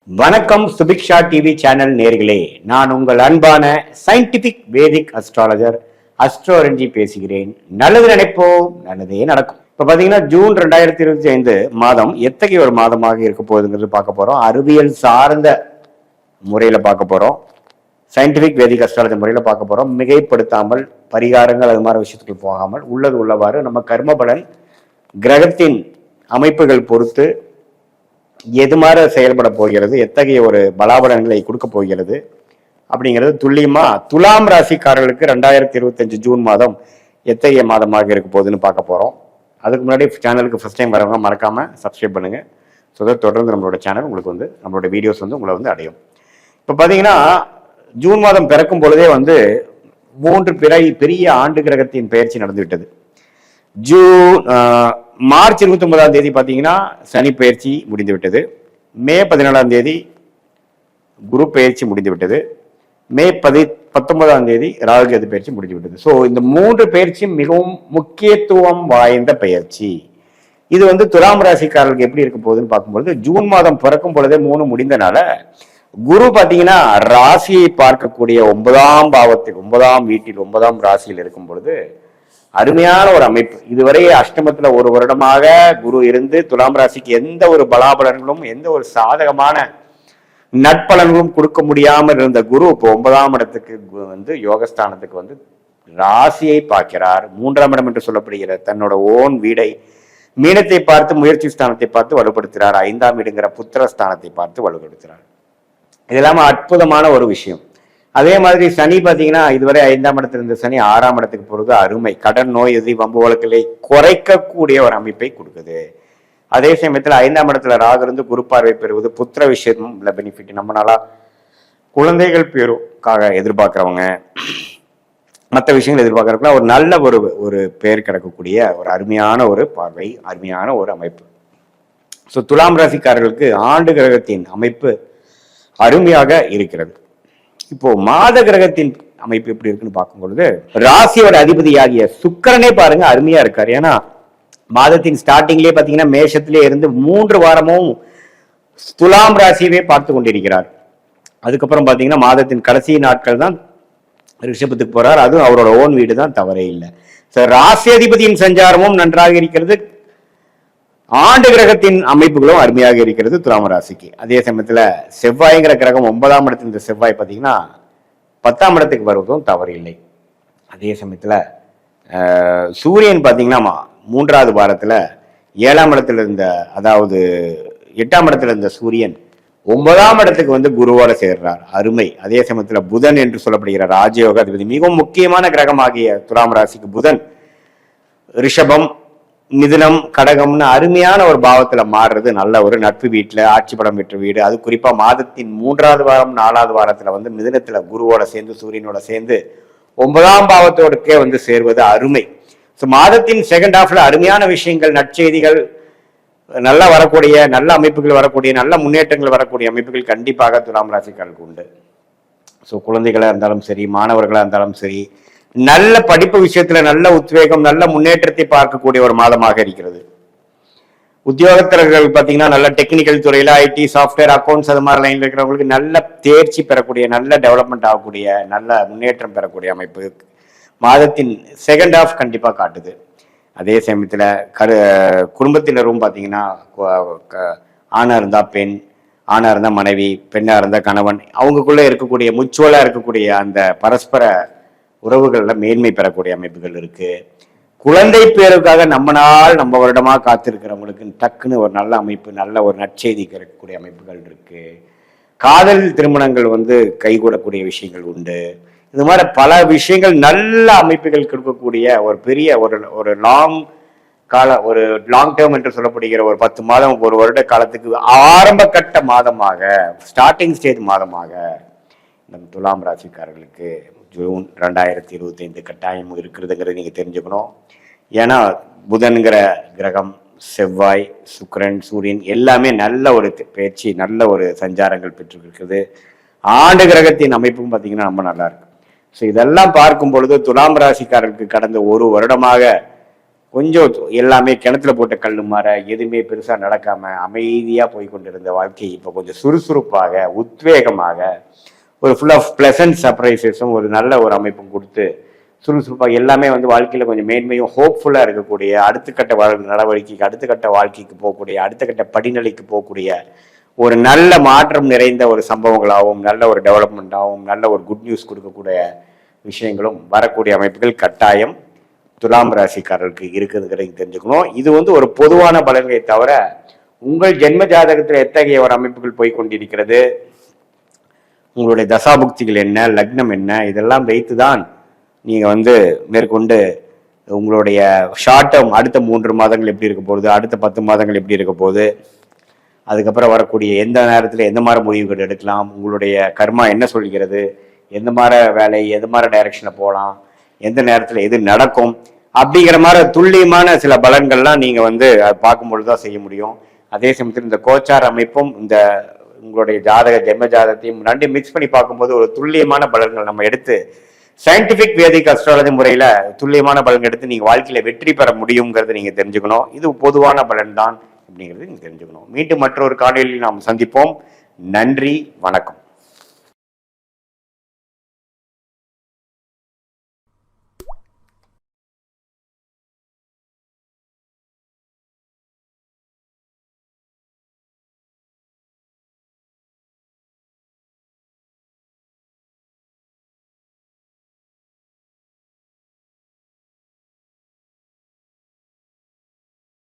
வணக்கம் Subiksha TV channel நேர்களே, நான் உங்கள் அன்பான சயின்டிபிக் வேதிக் அஸ்ட்ராலஜர் அஸ்ட்ரோரஞ்சி பேசுகிறேன். நல்லது நினைப்போம், நல்லதே நடக்கும். இப்ப பாத்தீங்கன்னா ஜூன் 2025 மாதம் எத்தகைய ஒரு மாதமாக இருக்க போகுதுங்கிறது பார்க்க போறோம். அறிவியல் சார்ந்த முறையில பார்க்க போறோம். சயின்டிபிக் வேதிக் அஸ்ட்ராலஜி முறையில பார்க்க போறோம். மிகைப்படுத்தாமல் பரிகாரங்கள் அது மாதிரி விஷயத்துக்கு போகாமல் உள்ளது உள்ளவாறு நம்ம கர்ம பலன் கிரகத்தின் அமைப்புகள் பொறுத்து எது மாதிரி செயல்பட போகிறது, எத்தகைய ஒரு பலாபலன்களை கொடுக்க போகிறது அப்படிங்கிறது துல்லியமா துலாம் ராசிக்காரர்களுக்கு 2025 ஜூன் மாதம் எத்தகைய மாதமாக இருக்க போகுதுன்னு பார்க்க போறோம். அதுக்கு முன்னாடி சேனலுக்கு ஃபர்ஸ்ட் டைம் வரவங்க மறக்காம சப்ஸ்கிரைப் பண்ணுங்க. ஸோ தொடர்ந்து நம்மளோட சேனல் உங்களுக்கு நம்மளோட வீடியோஸ் உங்களை அடையும். இப்போ பார்த்தீங்கன்னா ஜூன் மாதம் பிறக்கும் பொழுதே 3 பெரிய ஆண்டு கிரகத்தின் பெயர்ச்சி நடந்து விட்டது. மார்ச் 29ஆம் தேதி பார்த்தீங்கன்னா சனி பயிற்சி முடிந்து விட்டது. மே 14ஆம் தேதி குரு பயிற்சி முடிந்து விட்டது. மே 19ஆம் தேதி ராகு கேது பயிற்சி முடிந்து விட்டது. ஸோ இந்த 3 பயிற்சியும் மிகவும் முக்கியத்துவம் வாய்ந்த பயிற்சி. இது துலாம் ராசிக்காரர்களுக்கு எப்படி இருக்க போகுதுன்னு பார்க்கும்பொழுது, ஜூன் மாதம் பிறக்கும் பொழுதே 3 முடிந்தனால குரு பார்த்தீங்கன்னா ராசியை பார்க்கக்கூடிய 9ஆம் பாவத்தில் 9ஆம் வீட்டில் 9ஆம் ராசியில் இருக்கும் பொழுது அருமையான ஒரு அமைப்பு. இதுவரை அஷ்டமத்துல ஒரு வருடமாக குரு இருந்து துலாம் ராசிக்கு எந்த ஒரு பலாபலன்களும் எந்த ஒரு சாதகமான நட்பலன்களும் கொடுக்க முடியாமல் இருந்த குரு இப்போ 9ஆம் இடத்துக்கு யோகஸ்தானத்துக்கு ராசியை பார்க்கிறார். 3ஆம் இடம் என்று சொல்லப்படுகிற தன்னோட ஓன் வீடை மீனத்தை பார்த்து முயற்சி ஸ்தானத்தை பார்த்து வலுப்படுத்துகிறார். 5ஆம் வீடுங்கிற புத்திரஸ்தானத்தை பார்த்து வலுப்படுத்துகிறார். இதெல்லாம அற்புதமான ஒரு விஷயம். அதே மாதிரி சனி பார்த்தீங்கன்னா இதுவரை 5ஆம் இடத்துல இருந்த சனி 6ஆம் இடத்துக்கு போறது அருமை. கடன், நோய், எதிரி, வம்பு வழக்குகளை குறைக்கக்கூடிய ஒரு அமைப்பை கொடுக்குது. அதே சமயத்துல 5ஆம் இடத்துல ராகு இருந்து குரு பார்வை பெறுவது புத்திர விஷயம் பெனிஃபிட். நம்மளால குழந்தைகள் பேருக்காக எதிர்பார்க்கிறவங்க மற்ற விஷயங்கள் எதிர்பார்க்கறதுக்குள்ள ஒரு நல்ல ஒரு பேர் கிடைக்கக்கூடிய ஒரு அருமையான ஒரு பார்வை, அருமையான ஒரு அமைப்பு. ஸோ துலாம் ராசிக்காரர்களுக்கு ஆண்டு கிரகத்தின் அமைப்பு அருமையாக இருக்கிறது. இப்போ மாத கிரகத்தின் அமைப்பு எப்படி இருக்குன்னு பார்க்கும் பொழுது, ராசியோட அதிபதியாகிய சுக்கிரனே பாருங்க அருமையா இருக்காரு. ஏன்னா மாதத்தின் ஸ்டார்டிங்லேயே பாத்தீங்கன்னா மேஷத்திலே இருந்து 3 வாரமும் துலாம் ராசியவே பார்த்து கொண்டிருக்கிறார். அதுக்கப்புறம் பாத்தீங்கன்னா மாதத்தின் கடைசி நாட்கள் தான் ரிஷபத்துக்கு போறார். அதுவும் அவரோட ஓன் வீடு தான், தவறே இல்லை. ராசி அதிபதியின் சஞ்சாரமும் நன்றாக இருக்கிறது. ஆண்டு கிரகத்தின் அமைப்புகளும் அருமையாக இருக்கிறது துலாம் ராசிக்கு. அதே சமயத்துல செவ்வாய்ங்கிற கிரகம் 9ஆம் இடத்துல இந்த செவ்வாய் பார்த்தீங்கன்னா 10ஆம் இடத்துக்கு வருவதும் தவறு இல்லை. அதே சமயத்துல சூரியன் பார்த்தீங்கன்னா 3ஆவது வாரத்துல 7ஆம் இடத்துல இருந்த, அதாவது 8ஆம் இடத்துல இருந்த சூரியன் 9ஆம் இடத்துக்கு குருவோட சேர்றார், அருமை. அதே சமயத்துல புதன் என்று சொல்லப்படுகிற ராஜயோக அதிபதி, மிகவும் முக்கியமான கிரகமாகிய துலாம் ராசிக்கு புதன் ரிஷபம், மிதுனம், கடகம்னு அருமையான ஒரு பாவத்துல மாறுறது நல்ல ஒரு நட்பு வீட்டுல, ஆட்சி படம் பெற்ற வீடு. அது குறிப்பா மாதத்தின் 3ஆவது வாரம் 4ஆவது வாரத்துல மிதுனத்துல குருவோட சேர்ந்து சூரியனோட சேர்ந்து 9ஆம் பாவத்தோடுக்கே சேர்வது அருமை. ஸோ மாதத்தின் செகண்ட் ஹாஃப்ல அருமையான விஷயங்கள், நற்செய்திகள், நல்லா வரக்கூடிய நல்ல அமைப்புகள் வரக்கூடிய நல்ல முன்னேற்றங்கள் வரக்கூடிய அமைப்புகள் கண்டிப்பாக துலாம் ராசிக்காரர்களுக்கு உண்டு. ஸோ குழந்தைகளா இருந்தாலும் சரி, மாணவர்களா இருந்தாலும் சரி, நல்ல படிப்பு விஷயத்துல நல்ல உத்வேகம், நல்ல முன்னேற்றத்தை பார்க்கக்கூடிய ஒரு மாதமாக இருக்கிறது. உத்தியோகத்தர்கள் பார்த்தீங்கன்னா நல்ல டெக்னிக்கல் துறையில ஐடி, சாஃப்ட்வேர், அக்கௌண்ட்ஸ் அது மாதிரி லைன்ல இருக்கிறவங்களுக்கு நல்ல தேர்ச்சி பெறக்கூடிய, நல்ல டெவலப்மெண்ட் ஆகக்கூடிய, நல்ல முன்னேற்றம் பெறக்கூடிய அமைப்பு மாதத்தின் செகண்ட் ஹாஃப் கண்டிப்பா காட்டுது. அதே சமயத்துல குடும்பத்தினரும் பார்த்தீங்கன்னா ஆணா இருந்தா பெண், ஆணா இருந்தா மனைவி, பெண்ணா இருந்தா கணவன், அவங்களுக்குள்ள இருக்கக்கூடிய முச்சுவலா இருக்கக்கூடிய அந்த பரஸ்பர உறவுகள்ல மேன்மை பெறக்கூடிய அமைப்புகள் இருக்கு. குழந்தை பேருக்காக நம்ம வருடமா காத்திருக்கிறவங்களுக்கு டக்குன்னு ஒரு நல்ல அமைப்பு, நல்ல ஒரு நற்செய்தி கிடைக்கக்கூடிய அமைப்புகள் இருக்கு. காதல் திருமணங்கள் கைகூடக்கூடிய விஷயங்கள் உண்டு. இது மாதிரி பல விஷயங்கள் நல்ல அமைப்புகள் கொடுக்கக்கூடிய ஒரு பெரிய ஒரு லாங் டேர்ம் என்று சொல்லப்படுகிற ஒரு 10 மாதம், ஒரு வருட காலத்துக்கு ஆரம்ப கட்ட மாதமாக, ஸ்டார்டிங் ஸ்டேஜ் மாதமாக நம் துலாம் ராசிக்காரர்களுக்கு ஜூன் 2025 கட்டாயம் இருக்கிறதுங்கிறது நீங்க தெரிஞ்சுக்கணும். ஏன்னா புதன்கிற கிரகம், செவ்வாய், சுக்கிரன், சூரியன் எல்லாமே நல்ல ஒரு பயிற்சி, நல்ல ஒரு சஞ்சாரங்கள் பெற்றிருக்கிறது. ஆண்டு கிரகத்தின் அமைப்பும் பார்த்தீங்கன்னா ரொம்ப நல்லா இருக்கு. ஸோ இதெல்லாம் பார்க்கும் பொழுது துலாம் ராசிக்காரர்களுக்கு கடந்த ஒரு வருடமாக கொஞ்சம் எல்லாமே கிணத்துல போட்ட கல்லு மாற எதுவுமே பெருசா நடக்காம அமைதியா போய் கொண்டிருந்த வாழ்க்கை இப்போ கொஞ்சம் சுறுசுறுப்பாக உத்வேகமாக ஒரு ஃபுல் ஆஃப் பிளசன்ட் சர்ப்ரைசஸும் ஒரு நல்ல ஒரு அமைப்பும் கொடுத்து சுறுசுறுப்பாக எல்லாமே வாழ்க்கையில கொஞ்சம் மேன்மையும் ஹோப்ஃபுல்லா இருக்கக்கூடிய அடுத்த கட்ட நடவடிக்கைக்கு அடுத்த கட்ட வாழ்க்கைக்கு போகக்கூடிய அடுத்த கட்ட படிநிலைக்கு போகக்கூடிய ஒரு நல்ல மாற்றம் நிறைந்த ஒரு சம்பவங்களாகவும் நல்ல ஒரு டெவலப்மெண்ட்டாகவும் நல்ல ஒரு குட் நியூஸ் கொடுக்கக்கூடிய விஷயங்களும் வரக்கூடிய அமைப்புகள் கட்டாயம் துலாம் ராசிக்காரர்களுக்கு இருக்குதுங்கிறத தெரிஞ்சுக்கணும். இது ஒரு பொதுவான பலன்களை தவிர உங்கள் ஜென்ம ஜாதகத்தில் எத்தகைய ஒரு அமைப்புகள் போய் கொண்டிருக்கிறது, உங்களுடைய தசாபுக்திகள் என்ன, லக்னம் என்ன, இதெல்லாம் வைத்துதான் நீங்க மேற்கொண்டு உங்களுடைய ஷார்ட் டேர்ம் அடுத்த 3 மாதங்கள் எப்படி இருக்க போகுது, அடுத்த 10 மாதங்கள் எப்படி இருக்க போகுது, அதுக்கப்புறம் வரக்கூடிய எந்த நேரத்தில் எந்த மாதிரி முடிவுகள் எடுக்கலாம், உங்களுடைய கர்மா என்ன சொல்கிறது, எந்த மாதிரி வேலை எந்த மாதிரி டைரக்ஷனில் போகலாம், எந்த நேரத்தில் எது நடக்கும் அப்படிங்கிற மாதிரி துல்லியமான சில பலன்கள்லாம் நீங்கள் பார்க்கும்பொழுது தான் செய்ய முடியும். அதே சமயத்தில் இந்த கோச்சார் அமைப்பும் இந்த உங்களுடைய ஜென்ம ஜாதகத்தையும் ரெண்டையும் மிக்ஸ் பண்ணி பார்க்கும்போது ஒரு துல்லியமான பலன்கள் நம்ம எடுத்து சயின்டிபிக் வேதிக் அஸ்ட்ராலஜி முறையில் துல்லியமான பலன் எடுத்து நீங்கள் வாழ்க்கையில் வெற்றி பெற முடியுங்கிறத நீங்கள் தெரிஞ்சுக்கணும். இது பொதுவான பலன் தான் அப்படிங்கிறது நீங்கள் தெரிஞ்சுக்கணும். மீண்டும் மற்றொரு காணொலியில் நாம் சந்திப்போம். நன்றி, வணக்கம்.